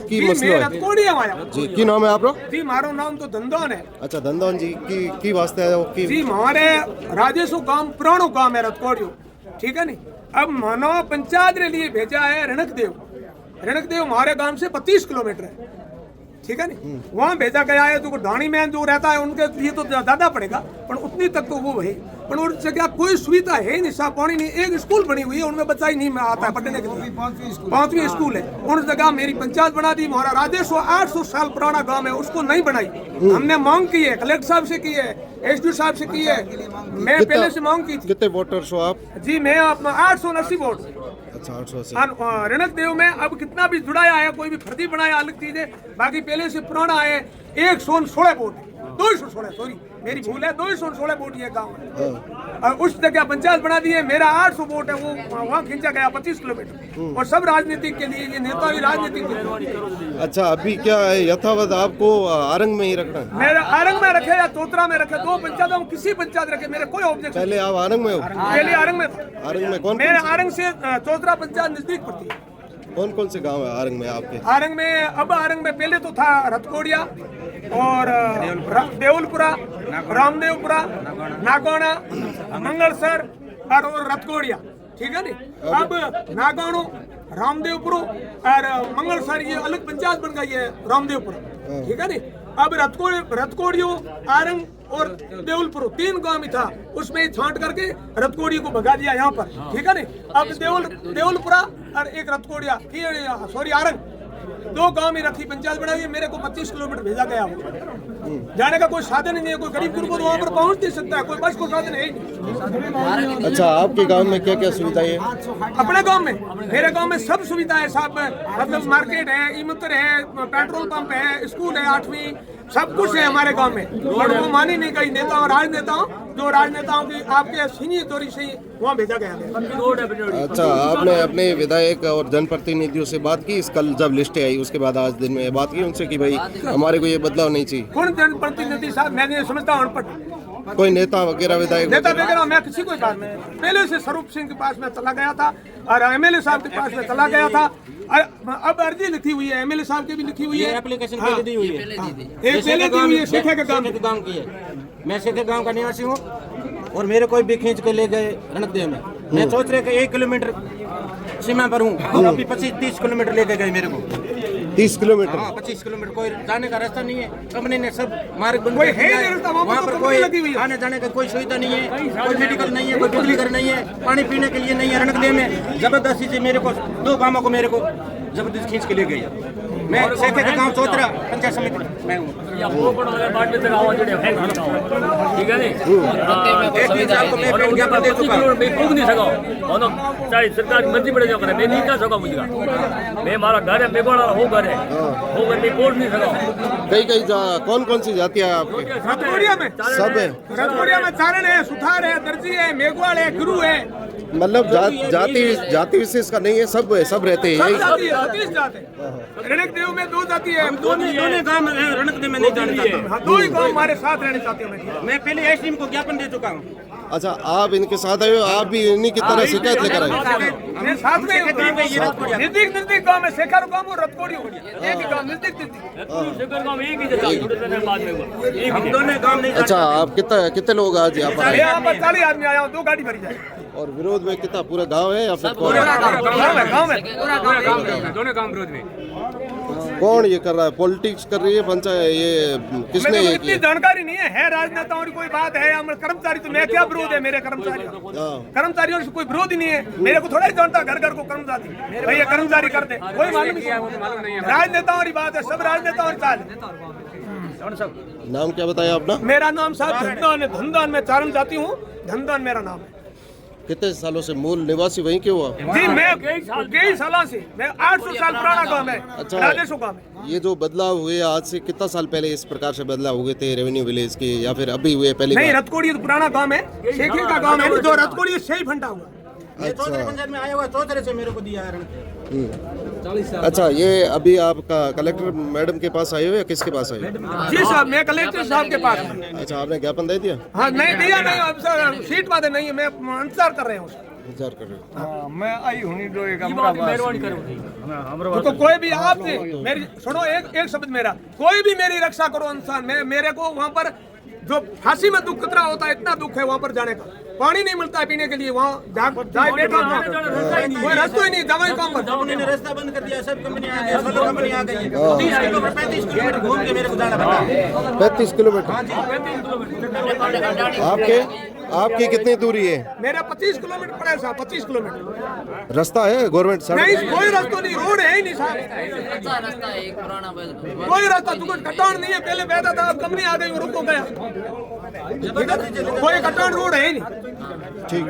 की मसलो है जी? की नाम है आपरो जी? मारो नाम तो धंधोन है। अच्छा धंधोन जी की वास्ते है वो की जी? हमारे राजेशो गांव पुरानो गांव है रतकोड़ियो, ठीक है नी। अब मानो पंचायत के लिए भेजा है रणकदेव हमारे गांव से 25 किलोमीटर है, ठीक है नी। वहाँ भेजा गया है। जो ढाणी में जो रहता है उनके लिए तो ज्यादा पड़ेगा, पर उतनी तक तो वो है। पर उस जगह कोई सुविधा है नहीं, साफ पानी नहीं। एक स्कूल बनी हुई है, उनमें बच्चा ही नहीं आता है पढ़ने के लिए। 5वीं स्कूल है। उस जगह मेरी पंचायत बना दी। हमारा राजेश 800 साल पुराना गांव है, उसको नहीं बनाई। हमने मांग की है, कलेक्टर साहब से की है, एसडीओ साहब से की है। मैं पहले से मांग की थी। कितने वोटर्स हो आप? जी मैं 880 वोट। अच्छा 880। रणकदेव में अब कितना भी जुड़ाया है, कोई भी फर्जी बनाया अलग चीज है, बाकी पहले से पुराना है। 116 वोट, 216 सॉरी मेरी भूल है, 216 वोट ये गाँव है। और उस जगह पंचायत बना दी है। मेरा 800 वोट है, वो वहाँ खींचा गया 25 किलोमीटर। और सब राजनीतिक के लिए, ये नेता भी राजनीतिक के लिए। अच्छा अभी क्या है यथावत आपको आरंग में ही रखना है? मेरे आरंग में रखे या चौतरा में रखे, 2 पंचायतों में किसी पंचायत रखे, मेरे कोई ऑब्जेक्शन। पहले आप आरंग में हो? पहले आरंग में। आरंग में कौन? मेरे आरंग से चौतरा पंचायत नजदीक पड़ती है। कौन से गांव है आरंग में आपके? आरंग में अब आरंग में पहले तो था रतकोड़िया और देउलपुरा, रामदेवपुरा, नागौना, मंगलसर और रतकोड़िया, ठीक है नी। अब नागौनो, रामदेवपुर और मंगलसर ये अलग पंचायत बन गई है, रामदेवपुरा, ठीक है नी। अब रतकोड़ियो, आरंग और देउलपुर 3 गांव में था, उसमें छांट करके रतकोड़ी को भगा दिया यहाँ पर, ठीक है नी। अब देउलपुरा और एक रतकोड़िया, सॉरी आरंग, 2 गांव में रखी पंचायत बनाई। मेरे को 25 किलोमीटर भेजा गया। जाने का कोई साधन नहीं है, कोई गरीब गुरबा तो वहाँ पर पहुँच नहीं सकता है, कोई बस को साधन है ही नहीं। अच्छा आपके गांव में क्या क्या सुविधाएं है? अपने गांव में, मेरे गांव में सब सुविधा है साहब। मतलब मार्केट है, इमतर है, पेट्रोल पंप है, स्कूल है 8वीं, सब कुछ है हमारे गांव में। और वो मानी नहीं गई नेताओं राजनेताओं, जो राजनेताओं की आपके सीनियर दौरी से वहाँ भेजा गया है। अच्छा आपने अपने विधायक और जनप्रतिनिधियों से बात की इस कल जब लिस्टें आई उसके बाद आज दिन में बात की उनसे कि भाई हमारे को ये बदलाव नहीं चाहिए? कौन जनप्रतिनिधि साहब? मैं नहीं समझता हूँ अनपढ़। कोई नेता वगैरह विधायक नेता वगैरह मैं किसी को बात नहीं। पहले से स्वरूप सिंह के पास में चला गया था और एमएलए साहब के पास में चला गया था। अब अर्जी लिखी हुई है, एमएलए साहब की भी लिखी हुई है, एप्लीकेशन पहले दी हुई है। एक पहले दी हुई है, शेखे के गांव की है। मैं शेखे गांव का निवासी हूँ और मेरे कोई भी खींच के ले गए रणकदेव में। मैं सोच रहे कि 1 किलोमीटर सीमा पर हूँ, अभी 25-30 किलोमीटर लेके गए मेरे को। 30 किलोमीटर? हाँ 25 किलोमीटर। कोई जाने का रास्ता नहीं है, कंपनी ने सब मार्ग बंद कोई कर दिया है है। नहीं, वहाँ पर कोई आने जाने का कोई सुविधा नहीं है, कोई मेडिकल नहीं है, कोई बिजली घर नहीं है, पानी पीने के लिए नहीं है। रणकदेव में जबरदस्ती से मेरे को 2 गाँवों को मेरे को जबरदस्ती खींच के ले गई। मैं शेखे का गाँव चौतरा पंचायत समिति में हूँ। ठीक है नी। एक दिन आपको मैं पेड़ ज्ञापन दे चुका हूँ। मैं पूछ नहीं सका, चाहे सरकार की मर्जी पड़े जाओ, मैं नहीं कर सका मुझे। मैं हमारा घर है, मेघवाड़ा हो घर है, वो घर में पहुंच नहीं सका। कई कौन सी जाति है आपके? रतकोड़िया में सब है। रतकोड़िया में चारण है, सुथार है, दर्जी है, मेघवाड़ है, गुरु है। मतलब जाति विशेष का नहीं है, सब रहते हैं। 30 जात है। रणकदेव में 2 जाति है। दोनों गाँव रणकदेव में नहीं जाने चाहता। 2 ही गाँव हमारे साथ रहने चाहते हैं। मैं पहले एसडीएम को ज्ञापन दे चुका हूँ। अच्छा आप इनके साथ आए हो, आप भी इन्हीं की तरह शिकायत लेकर आए? मैं साथ में नजदीक गाँव में शेखर गाँव और रतकोड़ी हो गया, एक ही गाँव नजदीक। हम दोनों गाँव नहीं। अच्छा आप कितने लोग आज यहाँ पर आए? यहाँ पर 40 आदमी आया हूँ, 2 गाड़ी भरी जाए। और विरोध में कितना पूरा गांव है या फिर कौन? दोनों काम विरोध में। कौन ये कर रहा है? पॉलिटिक्स कर रही है पंचायत? ये किसने ये इतनी किया? जानकारी नहीं है राजनेताओं की कोई बात है। हम कर्मचारी तो मैं क्या विरोध है मेरे कर्मचारियों से कोई विरोध ही नहीं है। मेरे को थोड़ा ही जानता घर घर को कर्मचारी भैया कर्मचारी करते, कोई मालूम नहीं। राजनेताओं की बात है, सब राजनेताओं की चाल। नाम क्या बताया अपना? मेरा नाम साहब धंधन है, धंधन में चारण जाती हूँ, धंधन मेरा नाम है। कितने सालों से मूल निवासी वहीं के हुआ? जी मैं कई सालों से, मैं 800 साल पुराना गाँव है। अच्छा राजेशो गाँव है। ये जो बदलाव हुए आज से कितना साल पहले इस प्रकार से बदलाव हुए थे रेवेन्यू विलेज के, या फिर अभी हुए पहले? नहीं, रतकोड़ी तो पुराना गाँव है, शेखे का गाँव है, जो रतकोड़ी से ही फंटा हुआ। चौधरी पंचायत में आया हुआ, चौधरी से मेरे को दिया है। अच्छा ये अभी आपका कलेक्टर मैडम के पास आए हो या किसके पास आए हो? जी साहब मैं कलेक्टर साहब के पास। अच्छा आपने ज्ञापन दे दिया? हाँ नहीं दिया नहीं, अब सर सीट वादे नहीं है, मैं इंतजार कर रहे हूँ। विचार कर रहे हो। हाँ, मैं आई हूँ जो एक ये बात मेहरबानी करो तो कोई भी आपसे मेरी सुनो, एक शब्द मेरा, कोई भी मेरी रक्षा करो इंसान। मेरे को वहाँ पर जो फांसी में दुख कितना होता है, इतना दुख है वहाँ पर जाने का। पानी नहीं मिलता है पीने के लिए, वहाँ जाए बैठा कोई रास्ता ही नहीं, दवाई काम पर। उन्होंने रास्ता बंद कर दिया, सब कंपनी आ गई, सोलर कंपनी आ गई है। 30 किलोमीटर 35 किलोमीटर घूम के मेरे को जाना पड़ता है। 35 किलोमीटर। हाँ जी, आपकी कितनी दूरी है? मेरा 25 किलोमीटर पड़ा है साहब, 25 किलोमीटर। रास्ता है गवर्नमेंट सड़क? नहीं, कोई रास्ता नहीं, रोड है ही नहीं साहब। रास्ता है एक पुराना कोई रास्ता दुकान कटान नहीं है, पहले बहता था, अब कंपनी आ गई, रुक गया। कोई कटान रोड है ही नहीं। ठीक।